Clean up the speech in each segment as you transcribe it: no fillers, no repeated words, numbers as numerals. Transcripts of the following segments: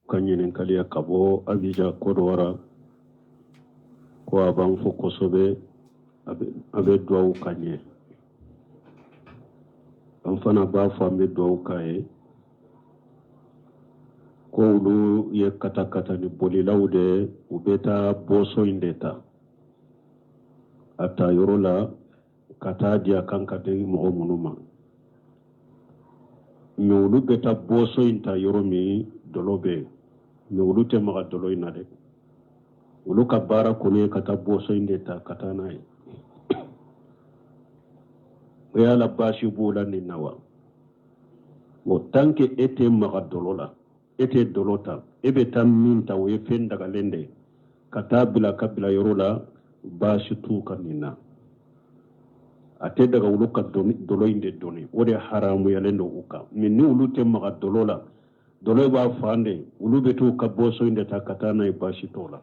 kanyin kaliya kabo abija kodwara ko aban fo kosobe abe duwawu kanye an fana ba fo an be duwawu kaye ko olu ye katakata ni bolilaw de u bɛ taa boso in de ta a ta yɔrɔ la ka taa di a kan ka di mɔgɔ minnu ma mɛ olu bɛ taa boso in ta yɔrɔ min dɔlɔ bɛ yen mɛ olu tɛ maga dɔlɔ in na dɛ olu ka baara kɔni ye ka taa boso in de ta ka taa n'a ye o y'a la baasi b'o la nin na wa o tant que e tɛ maga dɔlɔ la e tɛ dɔlɔ ta e bɛ taa min ta o ye fɛn dagalen de ka taa bila ka bila yɔrɔ la baasi t'u ka nin na a tɛ daga olu ka dɔlɔ in de dɔnni o de haramuyalen don u kan mɛ ni olu tɛ maga dɔlɔ la dɔlɔ b'a fan de olu bɛ t'u ka bɔso in de ta ka taa n'a ye baasi t'o la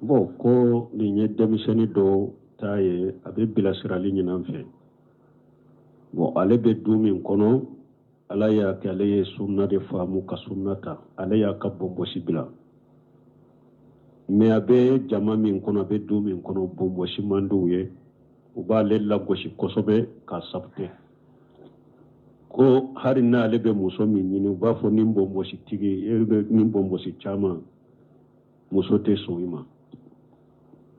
bon ko nin ye denmisɛnnin dɔ ta ye a bɛ bilasirali ɲinan fɛ bon ale bɛ du min kɔnɔ ala y'a kɛ ale ye sunna de faamu ka sunna ta ale y'a ka bɔnbɔsi bila mɛ a bɛ jama min kɔnɔ a bɛ du min kɔnɔ bɔnbɔsi man d'u ye u b'ale lagosi kosɛbɛ k'a sabute ko hari n'ale bɛ muso min ɲini u b'a fɔ ni bɔnbɔsi tigi e bɛ ni bɔnbɔsi caman muso tɛ sɔn i ma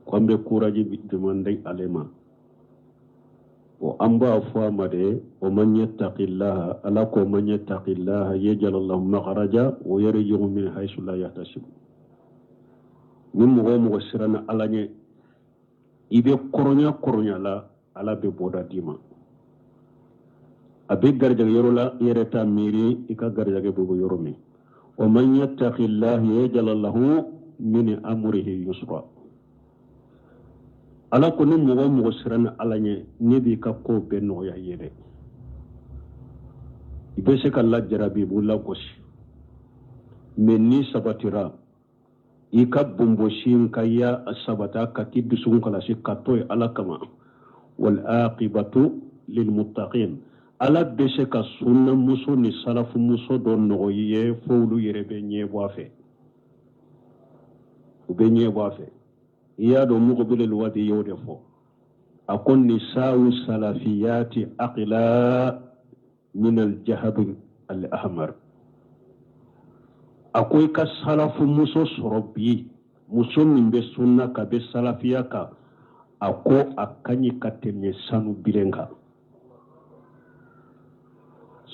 ko an bɛ courage demande ale ma bon an b'a fɔ a ma de o man yattaqillaha ala ko man yattaqillaha yaj'al lahu makhraja wa yarzuqhu min haythu la yahtasib ni mɔgɔ o mɔgɔ siranna ala ɲɛ i bɛ kɔrɔnya la ala bɛ bɔda d'i ma a bɛ garijɛgɛ yɔrɔ la i yɛrɛ t'a miiri i ka garijɛgɛ bɛ bɔ yɔrɔ min wa man yattaqillaha yaj'al lahu min amrihi yusra ala ko ni mɔgɔ o mɔgɔ siranna ala ɲɛ ne b'i ka ko bɛɛ nɔgɔya i ye dɛ i bɛ se ka lajarabi i b'u lagosi mɛ ni sabatira i ka bɔnbɔsi ka ya sabata ka k'i dusukun kɔlɔsi ka to ye ala kama wal aqibatu lil muttaqin ala bɛ se ka sunnamuso ni salafumuso dɔ nɔgɔya i ye fo olu yɛrɛ bɛ ɲɛbɔ a fɛ u bɛ ɲɛbɔ a fɛ i y'a dɔn muqbil al-wadi y'o de fɔ a ko nisa'u salafiyati aqla min al-jahab al-ahmar a ko i ka salafu muso sɔrɔ bi muso min bɛ sunna ka bɛ salafiya kan a ko a ka ɲi ka tɛmɛ sanu bilen kan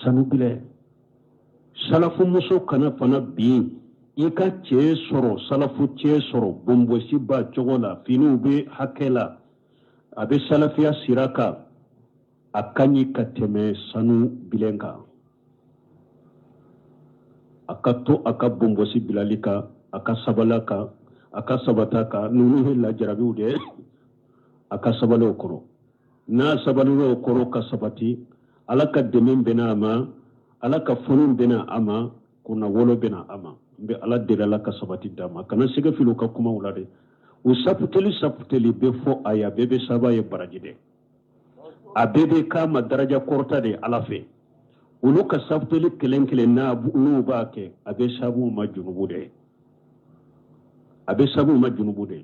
sanu bilen salafu muso kana fana bi i ka cɛ sɔrɔ salafu cɛ sɔrɔ bɔnbɔsi ba cogo la finiw bɛ hakɛ la a bɛ salafiya sira kan a ka ɲi ka tɛmɛ sanu bilen kan a ka to a ka bɔnbɔsi bilali kan a ka sabala kan a ka sabata kan ninnu ye lajarabiw de a ka sabali o kɔrɔ n'a sabalila o kɔrɔ ka sabati ala ka dɛmɛ bɛna a ma ala ka fɔnw bɛna a ma kunna wolo bɛna a ma n bɛ ala deli ala ka sabati d'a ma kana sɛgɛ fili u ka kumaw la dɛ u saputeli bɛ fɔ a ye a bɛɛ bɛ saba ye baraji dɛ a bɛɛ bɛ k'a ma daraja kɔrɔta de ala fɛ olu ka saputeli kelen kelen n'u b'a kɛ a bɛ sabu ma junubu dɛ a bɛ sabu ma junubu dɛ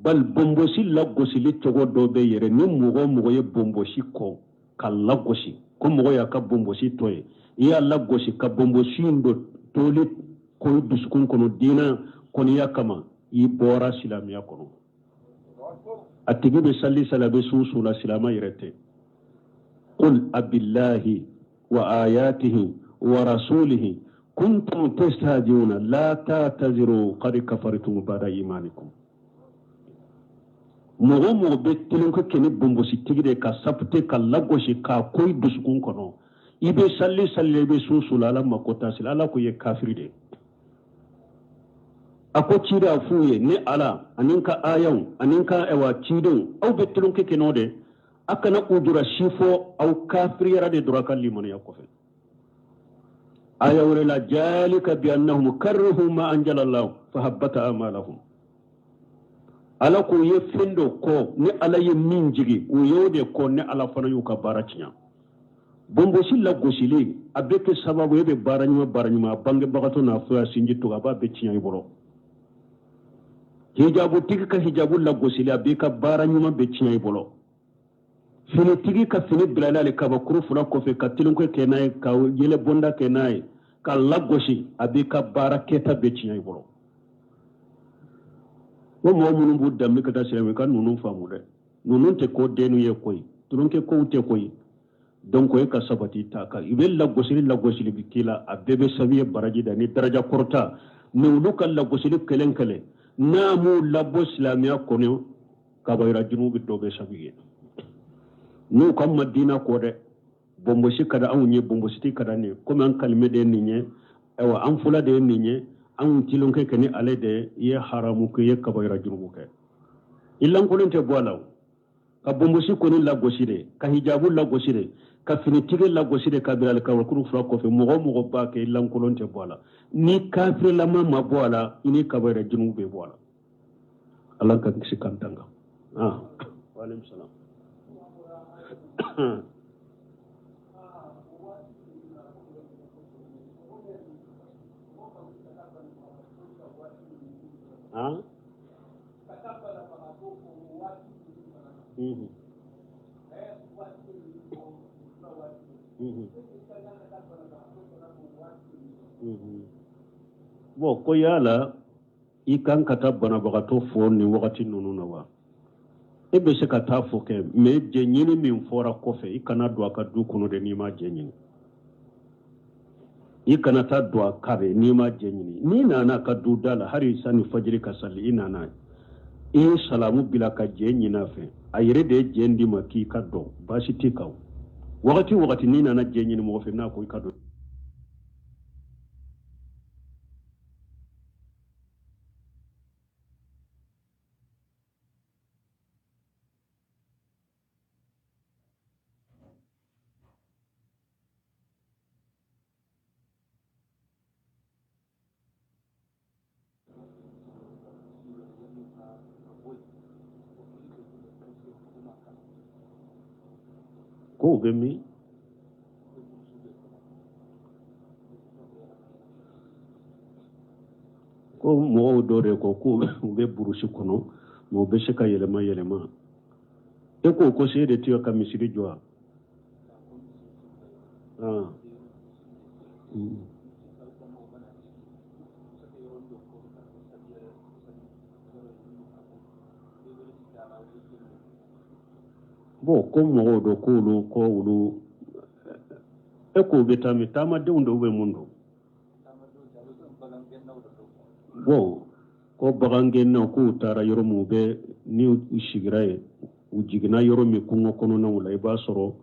bali bɔnbɔsi lagosili cogo dɔ bɛ yɛrɛ ni mɔgɔ mɔgɔ ye bɔnbɔsi kɔ ka lagosi ko mɔgɔ y'a ka bɔnbɔsi tɔ ye i y'a lagosi ka bɔnbɔsi in dɔ toli ko dusukun kɔnɔ diina kɔniya kama i bɔra silamɛya kɔnɔ a tigi bɛ sali sali a bɛ sun la silama yɛrɛ tɛ qul abillahi wa ayatihi wa rasulihi kuntum tastahzi'una la ta'taziru qad kafartum ba'da imanikum mɔgɔ mɔgɔ bɛ kelen ka kɛ ni bɔnbɔsi tigi de ka sapute ka lagosi k'a ko i dusukun kɔnɔ ibe salli salli be susula ala makota sila ala ko ye kafiri de ako cida fuye ne ala aninka ayaw aninka ewa cidon aw be tulun ke kenode akana udura shifo aw kafiri yara de dura kalli mon yakofe aya wala jalika bi annahum karruhu ma anjala allah fa habbata amalahum ala ko ye fendo ko ne ala ye min jigi o yode ko ne ala fana yu ka baracinya bombo silla gosili abeke sababu yebe baranyuma bange bagato na fuya sinji to aba be cinya iboro hijabu tigi ka hijabu la gosili abeka baranyuma be cinya iboro fini tigi ka fini bilala le kaba kuru fula kofe ka tilun ko kenay ka yele bonda kenay ka la gosi abeka baraketa be cinya iboro wo mo munum bu dammi kata sirame kan nunun famu de nunun te ko denu ye koy turun ke ko te koy donc e ka sabati ta ka ibe la gosili bikila abebe sabiye baraji da ni daraja korta nulu kan la gosili kelen kale namu labo islamiya kono ka bayra junubi dobe sabiye nu kam madina ko de bombo shi kada an nye bombo shi kada ne kuma an kalme de ninye ewa an fula de ninye an tilon ke kene ale de ye haramu ke ye ka bayra junubu ke illan kolon te boalaw ka bombo shi koni la gosire ka hijabu la gosire ka fini tige la gosire ka bilal ka wakuru fura kofe mogo ba ke illan kolon te boala ni kafir lama ma boala ini ka bayra junubu be boala Allah ka kisi kantanga wa alaykum salam Bo ko yala ikan kata bana bagato fo ni wakati nunu na wa ebe se kata fo ke me jenyini min fora kofe ikana do aka du kuno de ni ma jenyini ikana ta do akabe ni ma jenyini ni na ka du dala hari sani fajiri ka salli ina na salamu bila ka jenyina fe ayire de jendi maki ka do bashi tikaw wakati ni na jenyini mo fe na ko ka do ko be mi ko mo dore ko be burushi kono mo be shika yelema e ko se de tiyo ka misiri joa bo ko mo do ko lu e ko be tama de undo be mundo bo ko bagange na ko tara yoro mu be ni ushigraye ujigina yoro mi kungo kono na wala iba soro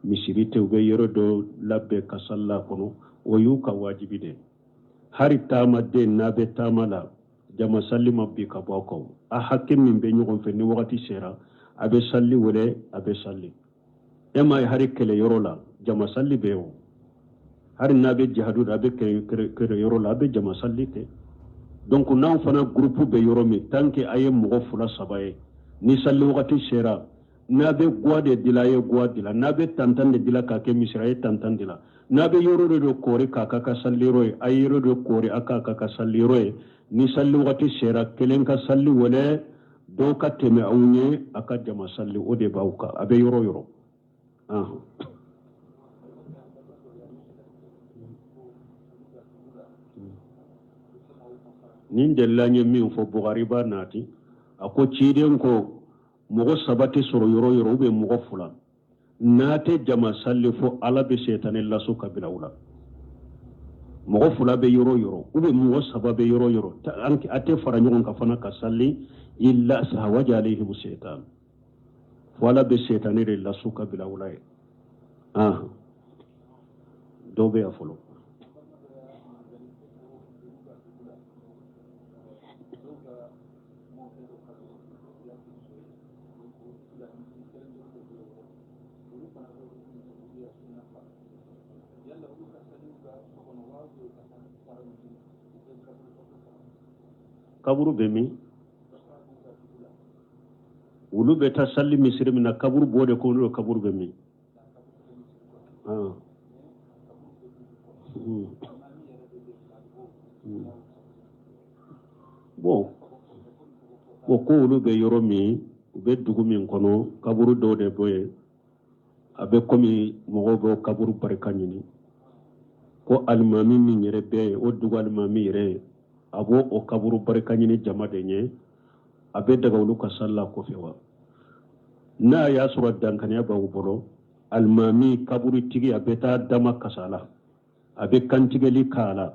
misirite ube yoro do labbe kasalla kono o yu ka wajibi de hari tama de na be tamala jama salli mabbi ka boko a hakim min be nyugo fe ni wakati sera abe salli wole abe salli ema hari kele yoro la jama salli be o hari na be jihadu abe kere yoro la abe jama salli ke donc nan fana groupe be yoro mi tanke aye mo fula sabaye ni salli wakati sera na be gwade dilaye gwadila na be tantande dila ka ke misraye tantandila na be yoro do kore ka ka salli roy ayiro do kore aka ka salli roy ni salli wakati sera kelen ka salli wole do ka teme awnye aka jama salli ode bawka abe yoro nin delanye min fo Bukhari ba nati ako ciden ko mogo sabati soro yoro ube mogo fula nate jama salli fo ala be setane laso kabila wula mogo fula be yoro ube mogo sababe yoro anki ate fara nyogon ka fana ka salli illa sahawaja alayhim shaytan wala be setane re laso kabila wula dɔw bɛ yan fɔlɔ. kaburu bɛ min olu bɛ taa salli misiri min na kaburu b'o de ko olu kaburu bɛ min bon ko olu bɛ yɔrɔ min u bɛ dugu min kɔnɔ kaburu dɔw de bɔ yen a bɛ komi mɔgɔw bɛ kaburu barika ɲini ko alimami min yɛrɛ bɛ yen o dugu alimami yɛrɛ a b'o o kaburu barika ɲini jama de ɲɛ a bɛ daga olu ka salla kɔfɛ wa n'a y'a sɔrɔ dankaniya b'aw bolo alimami kaburitigi a bɛ taa dama kasa la a bɛ kantigɛli k'a la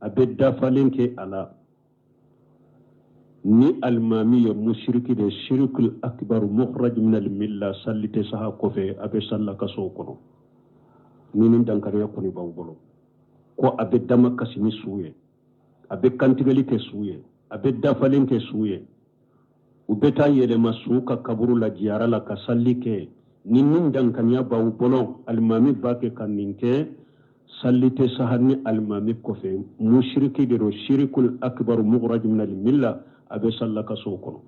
a bɛ dafalen kɛ a la ni alimami ye musiriki de shirikul akbar mukhraj min al milla salli tɛ saha kɔfɛ a bɛ salla kaso kɔnɔ ni dankaniya kɔni b'aw bolo ko a bɛ dama kasi ni su ye a bɛ kantigɛli kɛ su ye a bɛ dafalen kɛ su ye u bɛ taa yɛlɛma su ka kaburu la jiyara la ka salli kɛ ni min dankaniya b'aw bolo alimami b'a kɛ ka nin kɛ salli tɛ saha ni alimami kɔfɛ musiriki de don shirikul akbar mukhraj min al milla a bɛ salla kaso kɔnɔ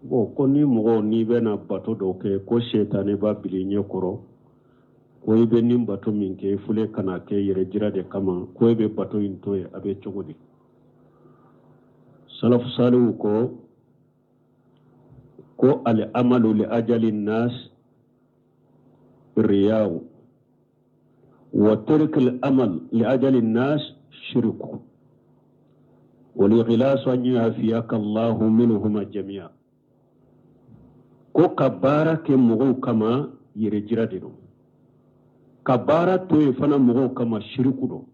bon ko ni mɔgɔ n'i bɛna bato dɔw kɛ ko sɛtane b'a bili ɲɛ kɔrɔ ko i bɛ nin bato min kɛ i fule kana kɛ yɛrɛ jira de kama ko i bɛ bato in to yen a bɛ cogo di salafu salihu ko al amalu li ajali nas riyaw wa tark al amal li ajali nas shirku wal ikhlas an yafiyaka Allah minhuma jami'a ko ka baara kɛ mɔgɔw kama yɛrɛ jira de don ka baara to yen fana mɔgɔw kama shirku don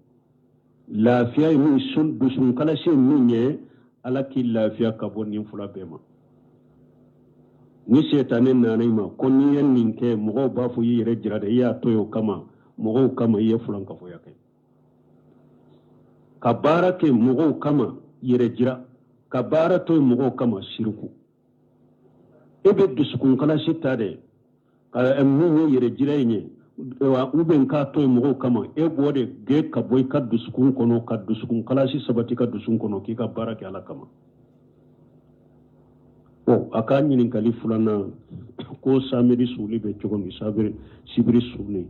lafiya ye min dusun kalasi min ye ala k'i lafiya ka bɔ nin fila bɛɛ ma ni sɛtane nana i ma ko n'i ye nin kɛ mɔgɔw b'a fɔ i yɛrɛ jira de i y'a to yen o kama mɔgɔw kama i ye fulankafoya kɛ ka baara kɛ mɔgɔw kama yɛrɛ jira ka baara to yen mɔgɔw kama shirku e bɛ dusukun kalasi ta dɛ min ye yɛrɛ jira in ye u bɛ k'a to yen mɔgɔw kama e b'o de gɛn ka bɔ i ka dusukun kɔnɔ ka dusukun kalasi sabati ka dusukun kɔnɔ k'i ka baara kɛ ala kama a ka ɲininkali filanan ko samedi suuli bɛ cogo min sibiri suuli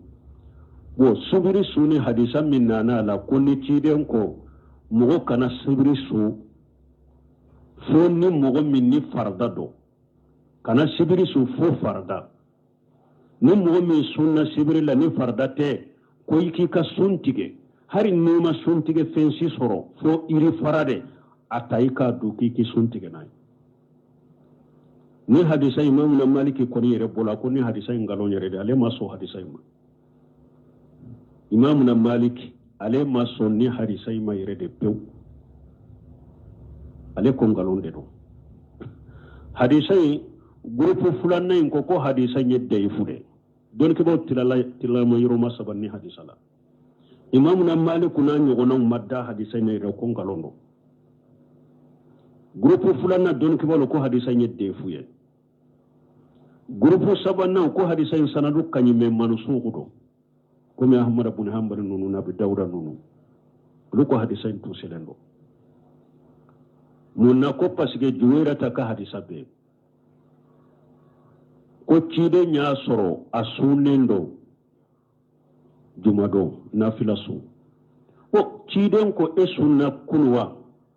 sibiri suuli hadisa min nana a la ko ni ciden kɔ mɔgɔ kana sibiri su fo ni mɔgɔ min ni farda dɔn kana sibiri su fo farda ni mɔgɔ min sunna sibiri la ni farda tɛ ko i k'i ka sun tigɛ hali n'i ma sun tigɛ fɛn si sɔrɔ fo iri fara de a ta i k'a don k'i k'i sun tigɛ n'a ye ni hadisa imamu na maliki kɔni yɛrɛ bɔla ko ni hadisa in nkalon yɛrɛ de ale ma sɔn hadisa in ma imamu na maliki ale ma sɔn ni hadisa in ma yɛrɛ de pewu ale ko nkalon de don hadisa in grupu filanan in ko hadisa in ye dayifu de dɔnnikɛbaw tilama yɔrɔ ma saba ni hadisa la imamu na maliku n'a ɲɔgɔnnaw ma da hadisa in yɛrɛ ko nkalon don grupu filanan dɔnnikɛbaw ko hadisa in ye dayifu ye grupu sabanan ko hadisa in sanadu ka ɲi mɛ manusuku don komi ahmad ibn hanbal ninnu nabi dawuda ninnu olu ko hadisa in tuselen don mun na ko parce que juwera ta ka hadisa bɛɛ ko ciden y'a sɔrɔ a sunnen don jumadon nafila sun ko ciden ko e sunna kunu wa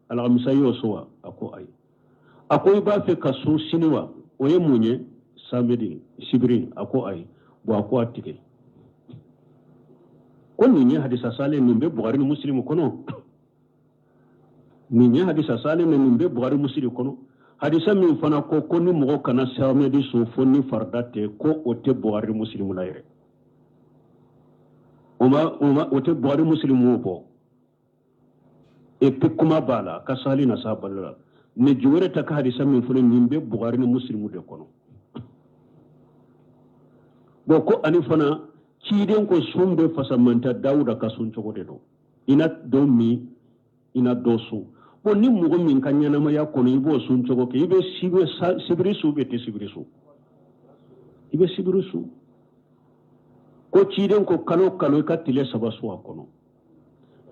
alamisa y'o so wa a ko ayi a ko i b'a fɛ ka sun sini wa o ye mun ye samedi sibiri a ko ayi bon a ko a tigɛ ko nin ye hadisa salen nin bɛ bukari ni muslim kɔnɔ nin ye hadisa salen nin bɛ bukari muslim kɔnɔ hadisa min fana ko ni mɔgɔ kana samedi sun fo ni farda tɛ ko o tɛ bukari muslim la yɛrɛ o tɛ bukari muslim wo bɔ e pikuma bala ka sali na saballa ne juwere ta ka hadisa min fune nimbe bukhari ni muslimu de kono bo ko ani fana ciden ko sumbe fasamanta dawuda ka sun cogo de do ina do mi ina do su bo ni mugo min kan yana ma ya kono ibo sun cogo ke ibe sibiri su be te sibiri su ibe sibiri su ko ciden ko kalo ka tile saba su akono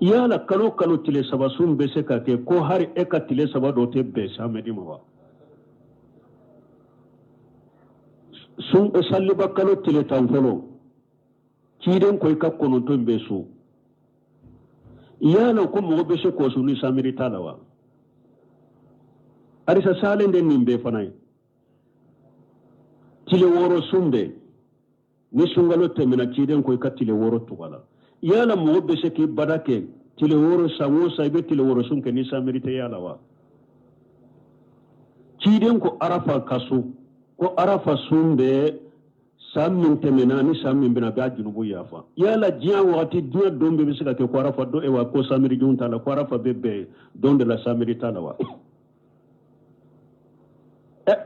yala kalo tile saba sun be se ka ke ko hari e ka tile saba do te be samedi ma wa sun salliba kalo tile tan folo ciden ko ka kono to be su yala ko mo be se ko su ni samedi talawa arisa salen den nimbe fanai tile woro sumbe ni sungalo temina ciden ko ka tile woro tugala yala mo be se ki badake tile woro sango saybe tile woro sunke ni samirite yala wa ciden ko arafa kasu ko arafa sumbe samin temina ni samin bina ba junubu yafa yala jiya wakati duya dombe be se ka ko arafa do e wa ko samiri junta la ko arafa bebe don de la samiri tala wa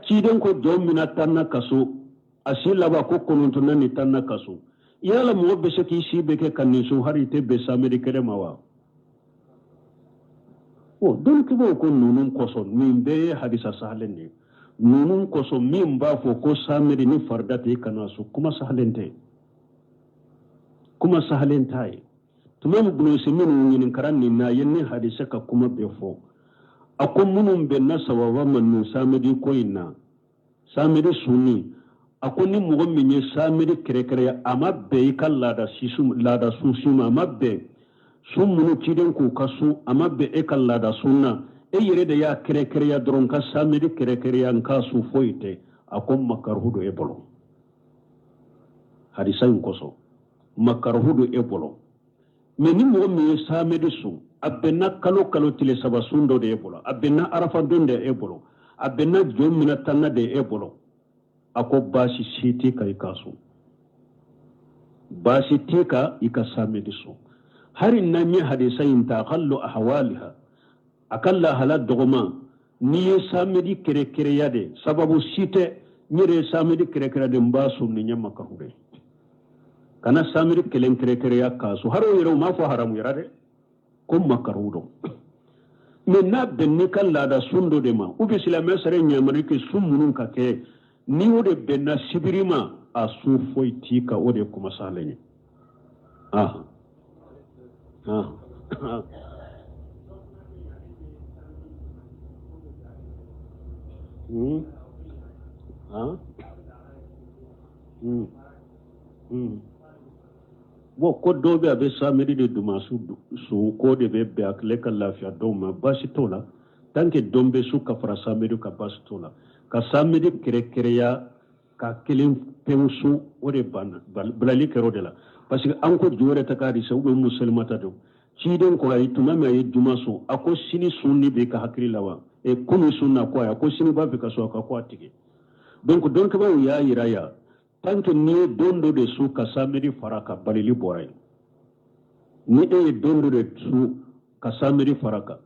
ciden ko domina tanna kasu asila ba ko kononto nani tanna kasu yala mo be se ki sibe ke kanisu hari te be samiri kere mawa o don ki bo ko nunun koso min be hadisa sahalende nunun koso min ba fo ko samiri ni fardate kanasu kuma sahalente kuma sahalentai tumam bunu simin nin karanni na yenni hadisa ka kuma be fo akon munun be na sawaba man samiri ko inna samiri sunni akoni mugo minye samiri kere ama be kala da lada susuma ama be sun munu ciden ku kasu ama be kala da sunna yere da ya kere ya doron ka samiri kere ya nka su foite akon makarhudo bolo hadisan koso makarhudo bolo me ni mugo minye samiri su abenna kalo tile saba sundo de bolo abenna arafa donde bolo abenna jomina tanna de bolo ako basi siti ka ikasu basi tika ikasame disu hari nanye hadisa inta qallu ahwaliha akalla hala dogoma ni samedi kere yade sababu site nyere samedi kere de mbasu ni nyama kahure kana samedi kere ya kasu haro yero ma fa haramu yarade ko makarudo men na benni kala da sundo de ma ubi silame sare nyamari ke sumunun ka ke ni wode benna sibirima a su foi tika wode kuma salenye bo ko dobe abe samedi de duma su ko de be akle ka lafiya doma bashi tola tanke dombe su ka fara samedi ka bashi tola ka samedi kere ya ka kelin pensu ore ban balali kero de la parce que anko jore ta kadi sa ube musulmata do ciden ko ay tuma me ay juma so ako sini sunni be ka hakri lawa e kunu sunna ko ay ko sini ba be ka so ka ko atike donc ba ya iraya tanke ni dondo de su ka samedi faraka balili boray ni dondo de su ka samedi faraka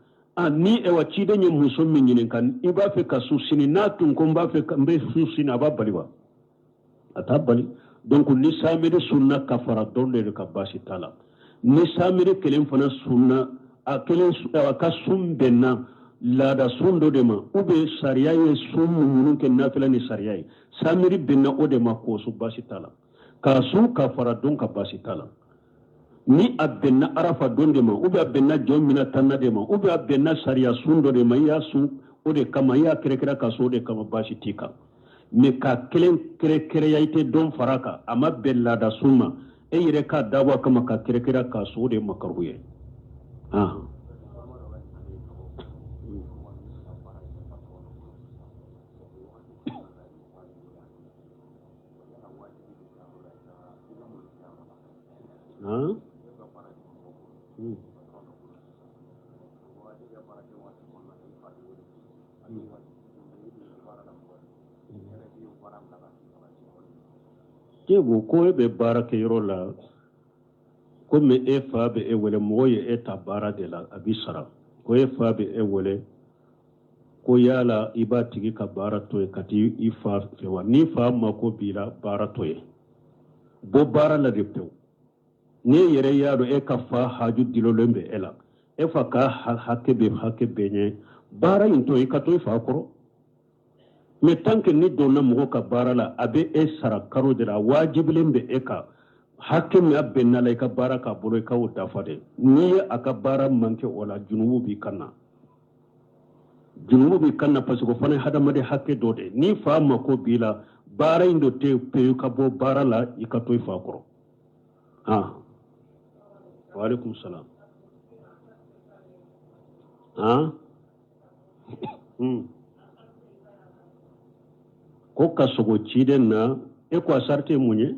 ni ewa cide nye muso min kan iba fe ka susini na tun ko mba fe mbe susini aba baliwa ata bali donc ni samiri sunna kafara donde ka basi tala ni samiri kelen fana sunna a kelen ka sumbenna lada sundo de ma ube sariya ye sumu munun ke nafila ni sariya ye samiri benna o de ma ko su basi tala ka su kafara don ka basi tala ni abenna arafa donde ma ube abenna jomina tanna de ma ube abenna sariya sundo de ma ya su o de kama ya kere ka so de kama basi tika me ka kelen kere ya ite don faraka ama bella da suma yire ka dawa kama ka kere ka so de makaruye Kebu ko be barake yoro la ko me e fa be e wele moye e ta bara de la abisara ko e fa be e wole ko yala iba tigi ka bara to kati ifa fewa ni fa ma ko bila bara to bo bara la de pew ni yere yado e ka fa haju dilolembe ela e fa ka hakke be nye bara into e ka to fa koro me tanke ni donna mo ka bara la abe e sara karo de la wajibulembe e ka hakke mi abbe na la ka bara ka bolo ka wuta fade ni aka bara manke wala junubu bi kanna parce que fane hada made hakke dode ni fa ma ko bila bara indo te pe ka bo bara la ikato fa koro wa alaikum salam ko ka sogo ciden na e ko sarte munye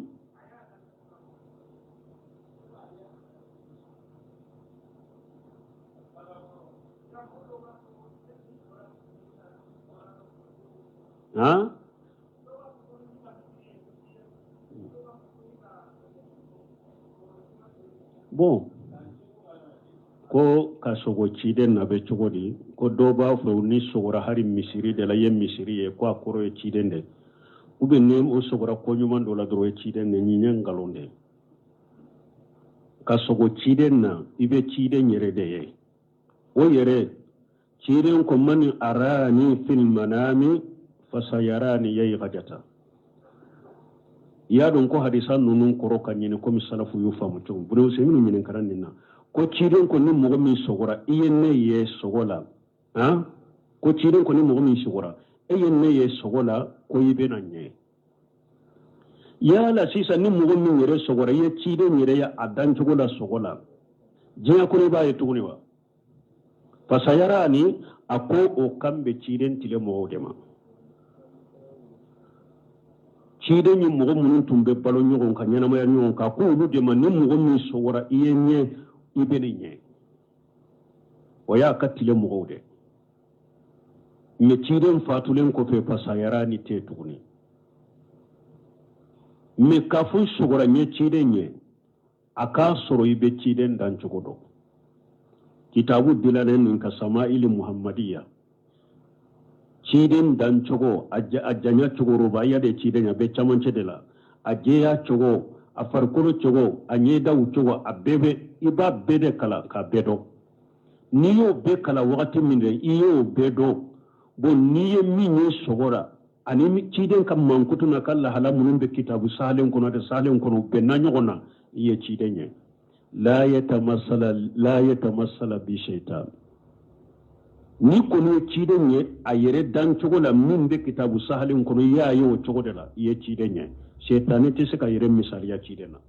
bon ko ka sogo ciden na be cogodi ko do ba fo ni sogora hari misiri de la yem misiri e ko akoro e ciden de ube ne o sogora ko nyuma do la dro e ciden ne nyen galonde ka sogo ciden na ibe ciden yere de ye o yere ciden ko man arani fil manami fasayarani yayi gajata ya don ko hadisan nunun koro kan yin ko misalafu yu famu to buru se minu minin karan ninna ko ciden ko ni mo mi sogora iyenne ye sogola ko ciden ko ni mo mi sogora iyenne ye sogola ko yibe nanye ya la sisa ni mo mi yere sogora ye ciden yere ya adan sogola sogola jiya ko ne ba ye tuguni wa fasayarani ako o kambe ciden tile mo dema ciden yi mogo munun tumbe balo nyogon ka nyanamaya nyogon ka ko ulu de man ni mogo mi sogora iye nye ibene nye o ya katile mogo de me ciden fatulen ko fe pasayara ni te tuguni me kafu sogora nye ciden nye aka soro ibe ciden dan cogodo kitabu dilanen nin ka sama'ili muhammadiya ciden dan cogo ajanya cogo roba ya de ciden ya be chamance de la ajeya cogo a farkolo cogo a nyedawu cogo a bebe iba bede kala ka bedo ni yo be kala wakati min de iyo bedo bo ni ye minye sogora ani ciden kam mankutu na kala hala munun be kitabu salen kono de salen kono be na nyogona iye ciden ye la yatamassala bi shaytan ni kono ciden ye a yere dan cogo la min be kitabu sahalin kono ya ye o cogo de la ye ciden ye shaytan te se ka yere misaliya ciden na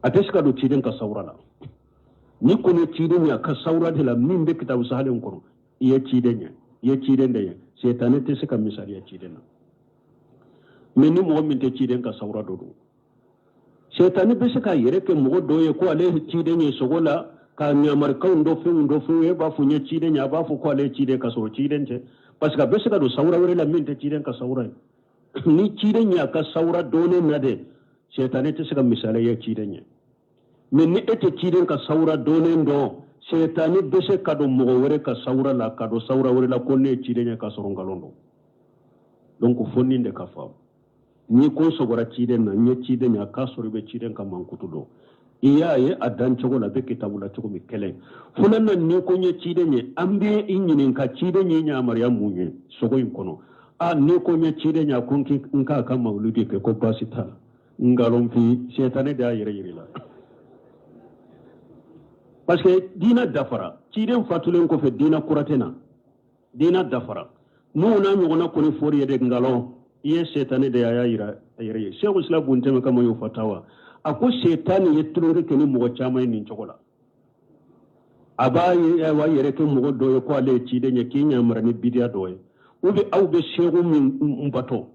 ate se ka do ciden ka sawra la ni kono ciden ya ka sawra de la min be kitabu sahalin kono ye ciden de ye shaytan te se ka misaliya ciden na men ni mo min te ciden ka sawra do shaytan be se ka yere ke mo do ye ko ale ciden ye sogola ka nyamar kan do fu e ba fu nye ciden ya ba fu ko ale ciden ka so ciden ce parce que be se ka do sawra wore la min te ciden ka sawra ni ciden ya ka sawra dole na de shaytan te se ka misale ya ciden ya men ni ete ciden ka sawra dole ndo shaytan be se ka do mo wore ka sawra la ka do sawra wore la ko ne ciden ya ka so ngalondo donc fonni de ka fa ni ko sogora ciden na nye ciden ya ka so be ciden ka mankutu do iyaye a dan cogo la be kitabu la cogo mi kelen funan nan ni ko nye ciden ye ambe inyinin ka ciden ye nya mariya munye sogo in kono ni ko nye ciden ya kunki nka ka mauludi ke ko pasita ngalon fi shetane da yere la parce que dina dafara ciden fatulen ko fe dina kuratena dina dafara no na mi gona ko ni fori de ngalon iye shetane da ya yere shekhu islam bunte kama yo fatawa ako shetani yetulunge keni mogo chama ni chokola abaye wa yere ke mogo doye ko ale chide nye kinya marani bidia doye ube au be shegu mbato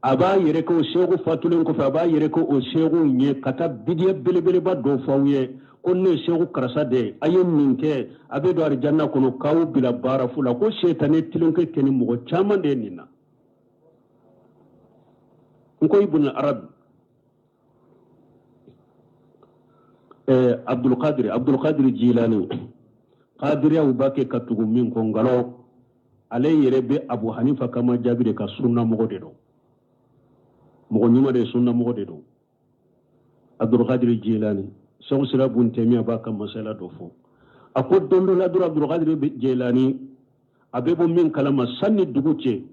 aba yere ko shegu fatulen ko fa aba yere ko o shegu nye kata bidia belebele ba do fawye konne shegu karasa de ayen minke abe do arjanna kono kawu bila bara fula ko shetani tilunge keni mogo chama de nina nko ibn arab Abdul Qadir Jilani qadiriya ubake katugu min ko ngalo ale yere be Abu Hanifa kama jabire ka sunna mogo de do mogo nyuma de sunna mogo de do Abdul Qadir Jilani Cheikh Sira Bun Taymiya ba kam masala do fo ako dondo la dura Abdul Qadir Jilani abebo min kalama sanni duguce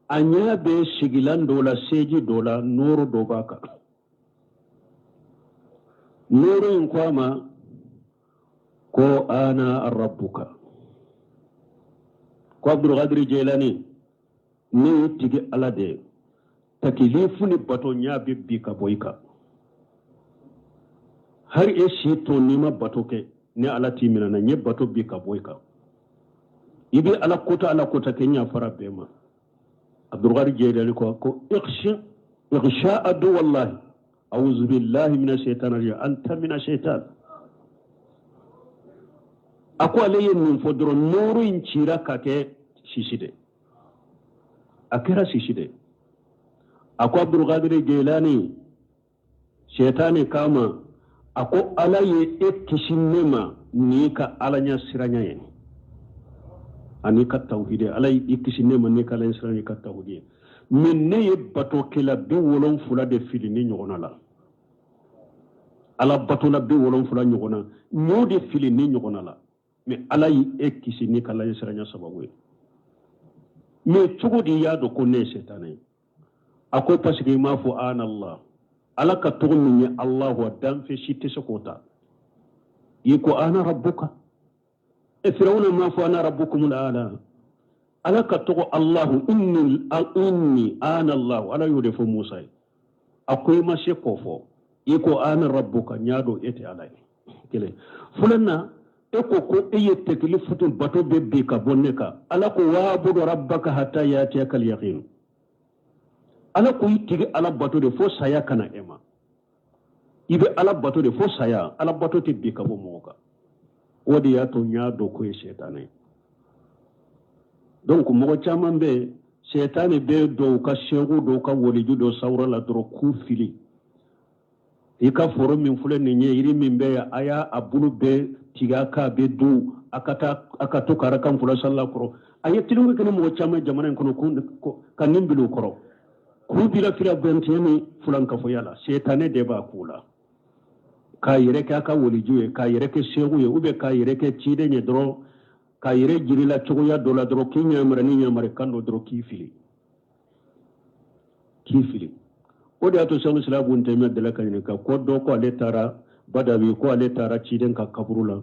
anya be sigilan dola seji dola noro do baka noro in kwama ko ana rabbuka ko Abdul Qadir Jilani ni tigi ala de takilifu ni bato nya bi ka boyka har e shi to nima bato ke ne ala timina na nye bato bi ka boyka ibi ala kota kenya fara bema Abdul Qadir Jilani ko ikhsha adu wallahi a'udhu billahi minash shaitani rajim anta minash shaitan ako alayen min fodoro nuru in cira kake shishide akira shishide ako Abdul Qadir Jilani shaitani kama ako alaye ekishinema ni ka alanya siranya yen ani ka tawhide alay ikishinema ni ka alanya siranya ka tawhide min ne ye bato kila bi wolon fula de fili ni nyogona la ala bato la bi wolon fula nyogona nyo de fili ni nyogona la mais alay ekisini ka alanya siranya sababu mais chugudi ya do ko ne shetane ako parce que ma fo anallah ala ka togo min ye Allah wa dan fe shi tese kota yiko ana rabbuka e firawna ma fo ana rabbukum ala ala ka togo Allah inni ana Allah ala yode fo Musa akoy ma she ko fo yiko ana rabbuka nyaado ete ala kele fulanna e ko eye teklifutul bato bebbe ka bonneka ala ko waabudu rabbaka hatta yatiyaka al-yaqin ala ko yitigi ala bato de fo saya kana ema ibe ala bato de fo saya ala bato te bi ka bo moka wodi ya to nya do ko e shetane donc mo chaman be shetane be do ka shegu do ka woli judo sawra la dro ku fili ika foro min fule ni nye iri min be aya abulu be tiga ka be du akato karakan fula sallakro ayetilu ngene mo chaman jamana kono ko kanim bilu koro kubila fira benteni fulan ka foyala shetane de ba kula ka yere ka ka woli juye ka yere ke shegu ye ube ka yere ke chide nye dro ka yere jirila chogoya dola dro kinya marani nya marekando dro kifili ode ato sanu sila bunte me de la kanyne ka ko do ko ale tara badawi ko ale tara chiden ka kaburula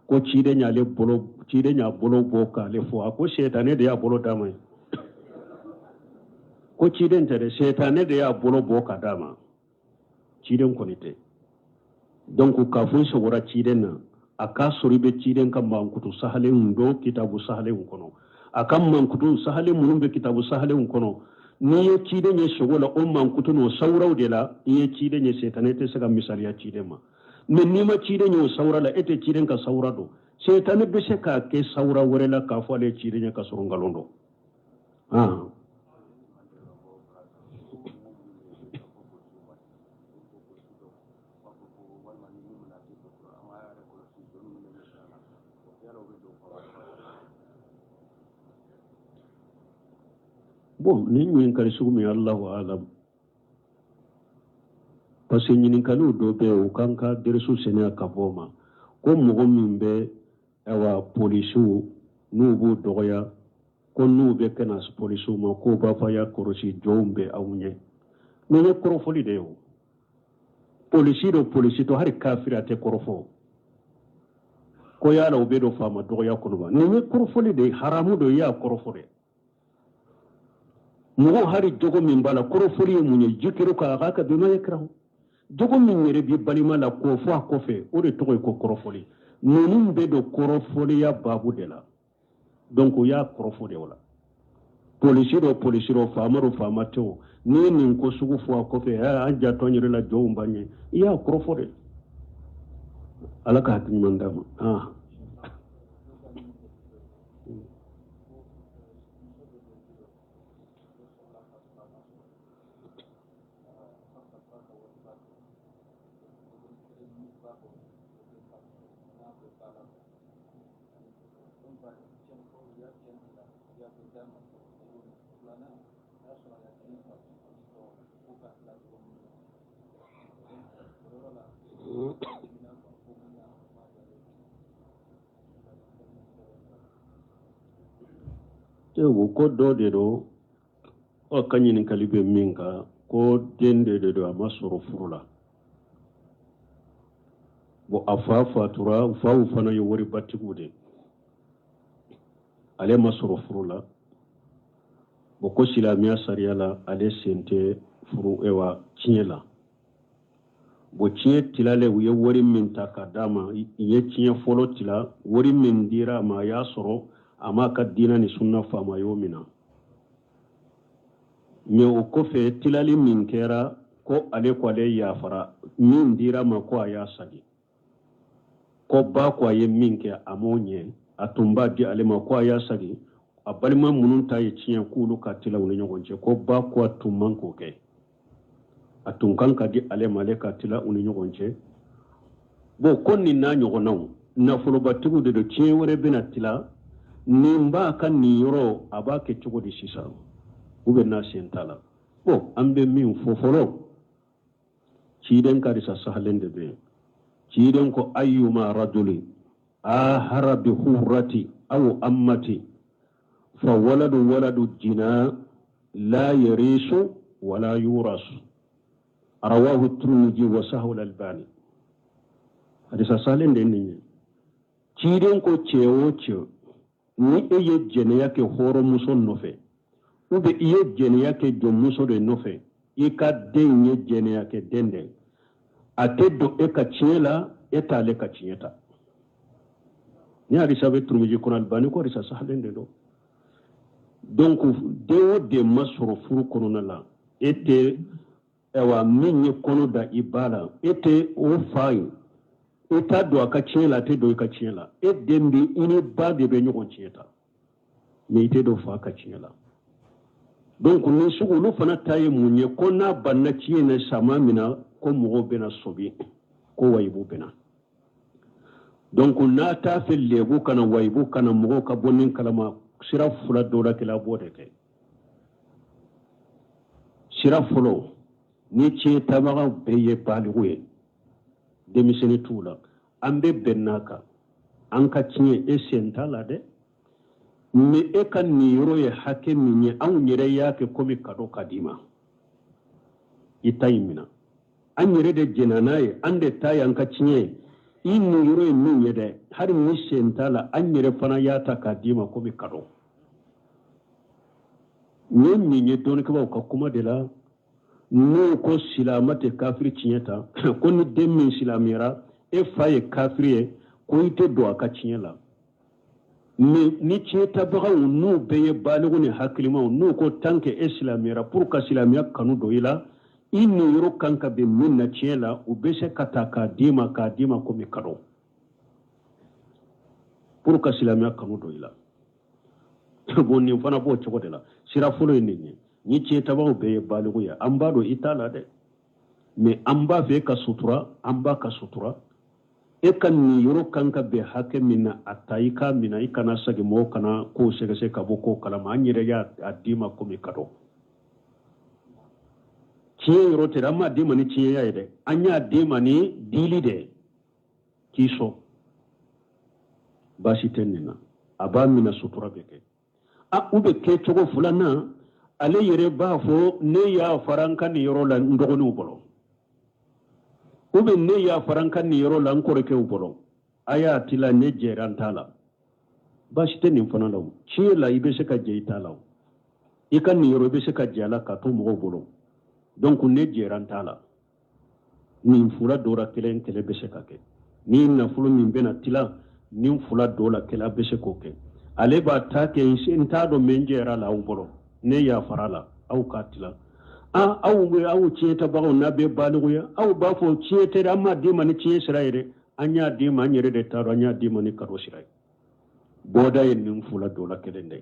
ko chide nya le bolo chide nya bolo boka le fo ko shetane de ya bolo damai ko ciden tare shetane da ya bolo boka dama ciden konite donc ka fun shogora ciden na aka soribe ciden kan mankutu sahalen do kitabu sahalen kono akan mankutu sahalen munun be kitabu sahalen kono ni ye ciden ye shogola o mankutu no sauraw de la ye ciden ye shetane te saka misaliya ciden ma men ni ma ciden ye saura la ete ciden ka saura do shetane be se ka ke saura wore la ka fo ale ciden ye ka sorongalondo bon ni ñin kali sugumi Allahu alam parce que ñin kalu do be o kanka deresu sene ka boma ko mogo min be awa polisu nubu dogoya ko nube kana polisu ma ko ba fa ya korosi jombe awunye no ne korofoli de o polisi to har kafira te korofo ko ya la obedo fama dogoya ko ba ne korofoli de haramu do ya korofore mugo hari jogo min bala korofoli munye jikiru ka ka bima yakrahu jogo min yere bi balima la ko fo akofe o de togo ko korofoli nonum be do korofoli ya babu de la donc ya korofoli wala polisi do fama to ni nin ko sugu fo akofe an ja to nyere la jowo mbanye ya korofoli alaka hatin mandama ko do de do o kanyin kalibe minga ko dende de do amasoro furula bo afa fatura fa fana yo wori batigude ale masoro furula bo ko silamiya sariyala ale sente furu ewa tiɲɛla bo tiɲɛ tilale u ye wari min ta ka d'a ma ye tiɲɛ fɔlɔ tila wari min dira ma a y'a sɔrɔ a m'a ka diina ni sunna faama y'o min na mɛ o kɔfɛ tilali min kɛra ko ale yafara min dira ma ko a y'a sagi ko ba ko a ye min kɛ a m'o ɲɛ a tun b'a di ale ma ko a y'a sagi a balima minnu ta ye tiɲɛ k'olu ka tila u ni ɲɔgɔn cɛ ko ba ko a tun man k'o kɛ a tun kan ka di ale ma ale ka tila u ni ɲɔgɔn cɛ bon ko nin n'a ɲɔgɔnnaw nafolobatigiw de don tiɲɛ wɛrɛ bɛna tila nin b'a ka nin yɔrɔ a b'a kɛ cogo di sisan u bɛ n'a sen t'a la bon an bɛ min fɔ fɔlɔ ciden karisa sahalen de bɛ yen ciden ko ayyuma rajuli ahara bi hurrati aw ammati fa waladu jina la yarisu wala yurasu rawahu Tirmidhi wa sahahu al-Albani hadisa sahalen de nin ciden ko cɛwo cɛ ni e ye jɛnɛya kɛ hɔrɔnmuso nɔfɛ ou bien i ye jɛnɛya kɛ jɔnmuso de nɔfɛ i ka den ye jɛnɛya kɛ den dɛ a tɛ don e ka tiɲɛ la e t'ale ka tiɲɛ ta ni hadisa bɛ Tirmidhi kɔnɔ Albani ko hadisa sahalen de don donc den o den ma sɔrɔ furu kɔnɔna la e tɛ min ye kɔnɔ da i ba la e tɛ o fa ye e t'a don a ka tiɲɛ la a tɛ don i ka tiɲɛ la e den bi i ni ba de bɛ ɲɔgɔn tiɲɛ ta mais i tɛ don fa ka tiɲɛ la donc ni sugu olu fana ta ye mun ye ko n'a banna tiɲɛ na sama min na ko mɔgɔw bɛna sɔbi ko wayibu bɛna donc n'a t'a fɛ lebu kana wayibu kana mɔgɔw ka bɔ nin kalama sira fila dɔw la kɛlɛ b'o de kɛ sira fɔlɔ ni tiɲɛ tabaga bɛɛ ye baaligu ye denmisɛnnin t'u la an bɛ bɛn n'a kan an ka tiɲɛ e sen t'a la dɛ mais e ka nin yɔrɔ ye hakɛ min ye anw yɛrɛ y'a kɛ komi kado ka d'i ma i ta in minɛ an yɛrɛ de jɛnna n'a ye an de ta ye an ka tiɲɛ ye i nin yɔrɔ ye min ye dɛ hali ni sen t'a la an yɛrɛ fana y'a ta k'a d'i ma komi kado n ye min ye dɔɔnikɛlaw ka kuma de la n'o ko silama tɛ kafiri tiɲɛ ta ko ni den min silamɛra e fa ye kafiri ye ko i tɛ don a ka tiɲɛ la mais ni tiɲɛ tabagaw n'u bɛɛ ye baaligu ni hakilimaw n'u ko tant que e silamɛra pour ka silamɛya kanu don i la i nin yɔrɔ kan ka bɛn min na tiɲɛ la u bɛ se ka ta k'a d'i ma komi kado pour ka silamɛya kanu don i la bon nin fana b'o cogo de la sira fɔlɔ ye nin ye ni tiɲɛ tabagaw bɛɛ ye baaligu ye an b'a dɔn i t'a la dɛ mais an b'a fɛ e ka sutura an b'a ka sutura e ka nin yɔrɔ kan ka bɛn hakɛ min na a ta i k'a minɛ i kana sagi mɔgɔw kana kow sɛgɛsɛ ka bɔ kow kalama an yɛrɛ y'a d'i ma komi kado tiɲɛ yɔrɔ tɛ an m'a d'i ma ni tiɲɛya ye dɛ an y'a d'i ma ni diili de k'i sɔn baasi tɛ nin na a b'a minɛ sutura bɛ kɛ u bɛ kɛ cogo filanan ale yɛrɛ b'a fɔ ne y'a fara n ka nin yɔrɔ la n dɔgɔninw bolo ou bien ne y'a fara n ka nin yɔrɔ la n kɔrɔkɛw bolo a y'a tila ne jɛra n t'a la baasi tɛ nin fana la o tiɲɛ la i bɛ se ka jɛ i t'a la o i ka nin yɔrɔ i bɛ se ka jɛ a la k'a to mɔgɔw bolo donc ne jɛra n t'a la nin fula dɔw la kelen bɛ se ka kɛ ni nafolo min bɛna tila nin fula dɔw la kelen bɛ se k'o kɛ ale b'a ta kɛ n t'a dɔn mɛ n jɛra la aw bolo ne y'a fara la aw k'a tila aw tiɲɛ tabagaw n'a bɛ baaligu ye aw b'a fɔ tiɲɛ tɛ dɛ an m'a d'i ma ni tiɲɛ sira ye dɛ an y'a d'i ma an yɛrɛ de t'a dɔn an y'a d'i ma ni kado sira ye bɔda ye nin fula dɔw la kelen dɛ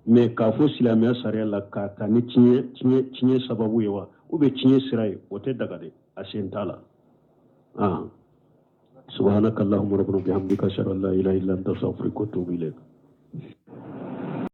mais k'a fɔ silamɛya sariya la k'a ta ni tiɲɛ sababu ye wa ou bien tiɲɛ sira ye o tɛ daga dɛ a sen t'a la subhanakallahumma rabbana bihamdika ashhadu an la ilaha illa anta astaghfiruka wa atubu ilayk